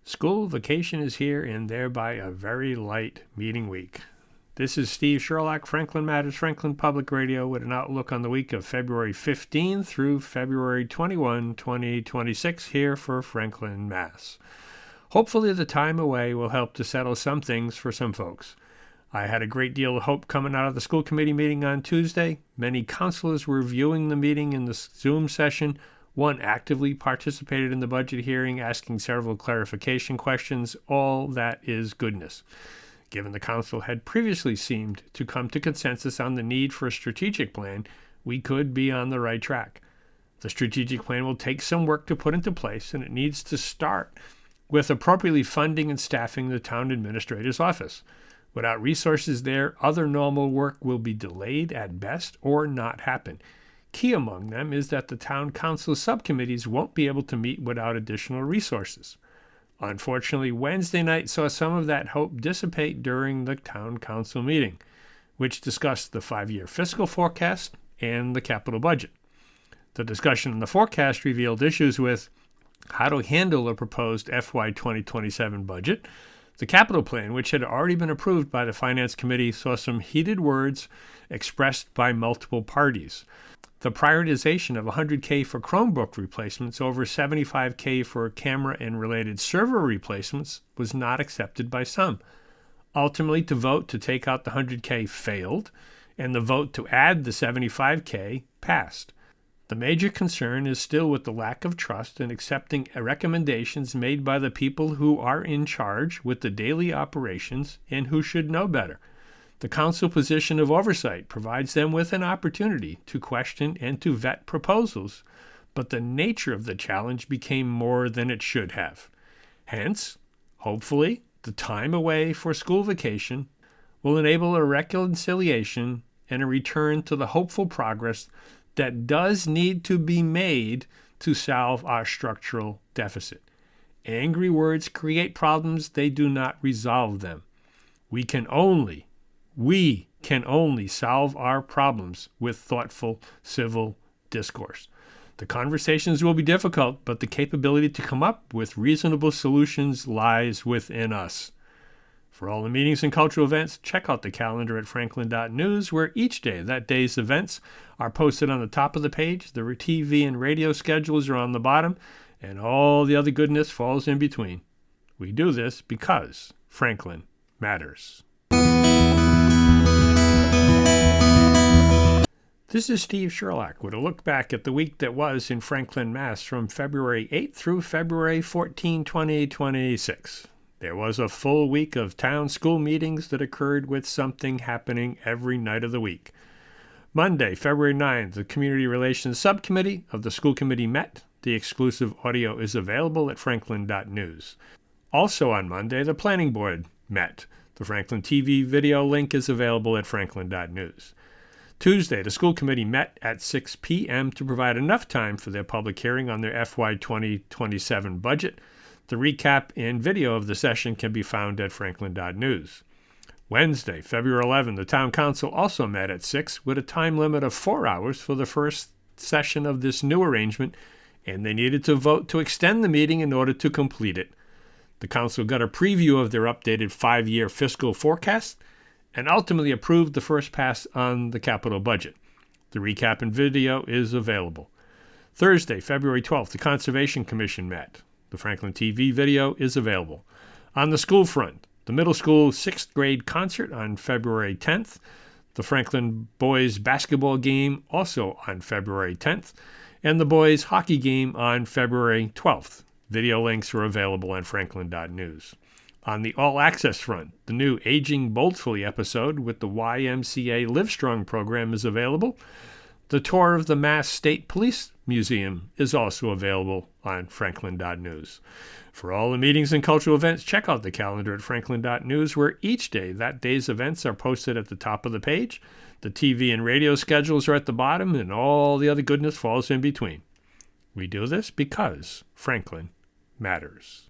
School vacation is here and thereby a very light meeting week. This is Steve Sherlock, Franklin Matters, Franklin Public Radio, with an outlook on the week of February 15 through February 21, 2026 here for Franklin, Mass. Hopefully the time away will help to settle some things for some folks. I had a great deal of hope coming out of the school committee meeting on Tuesday. Many counselors were viewing the meeting in the Zoom session. One actively participated in the budget hearing, asking several clarification questions. All that is goodness. Given the council had previously seemed to come to consensus on the need for a strategic plan, we could be on the right track. The strategic plan will take some work to put into place, and it needs to start with appropriately funding and staffing the town administrator's office. Without resources there, other normal work will be delayed at best or not happen. Key among them is that the town council subcommittees won't be able to meet without additional resources. Unfortunately, Wednesday night saw some of that hope dissipate during the town council meeting, which discussed the 5-year fiscal forecast and the capital budget. The discussion on the forecast revealed issues with how to handle a proposed FY 2027 budget. The capital plan, which had already been approved by the Finance Committee, saw some heated words expressed by multiple parties. The prioritization of $100K for Chromebook replacements over $75K for camera and related server replacements was not accepted by some. Ultimately, the vote to take out the $100K failed, and the vote to add the $75K passed. The major concern is still with the lack of trust in accepting recommendations made by the people who are in charge with the daily operations and who should know better. The council position of oversight provides them with an opportunity to question and to vet proposals, but the nature of the challenge became more than it should have. Hence, hopefully, the time away for school vacation will enable a reconciliation and a return to the hopeful progress that does need to be made to solve our structural deficit. Angry words create problems, they do not resolve them. We can only solve our problems with thoughtful civil discourse. The conversations will be difficult, but the capability to come up with reasonable solutions lies within us. For all the meetings and cultural events, check out the calendar at franklin.news, where each day that day's events are posted on the top of the page. The TV and radio schedules are on the bottom, and all the other goodness falls in between. We do this because Franklin matters. This is Steve Sherlock with a look back at the week that was in Franklin, Mass. From February 8 through February 14, 2026. There was a full week of town school meetings that occurred with something happening every night of the week. Monday, February 9th, the Community Relations Subcommittee of the School Committee met. The exclusive audio is available at franklin.news. Also on Monday, the Planning Board met. The Franklin TV video link is available at franklin.news. Tuesday, the school committee met at 6 p.m. to provide enough time for their public hearing on their FY 2027 budget. The recap and video of the session can be found at franklin.news. Wednesday, February 11, the town council also met at 6 with a time limit of 4 hours for the first session of this new arrangement, and they needed to vote to extend the meeting in order to complete it. The council got a preview of their updated 5-year fiscal forecast and ultimately approved the first pass on the capital budget. The recap and video is available. Thursday, February 12th, the Conservation Commission met. The Franklin TV video is available. On the school front, the middle school 6th grade concert on February 10th, the Franklin boys basketball game also on February 10th, and the boys hockey game on February 12th. Video links are available on franklin.news. On the all-access front, the new Aging Boldfully episode with the YMCA Livestrong program is available. The tour of the Mass State Police Museum is also available on franklin.news. For all the meetings and cultural events, check out the calendar at franklin.news, where each day that day's events are posted at the top of the page. The TV and radio schedules are at the bottom, and all the other goodness falls in between. We do this because Franklin matters.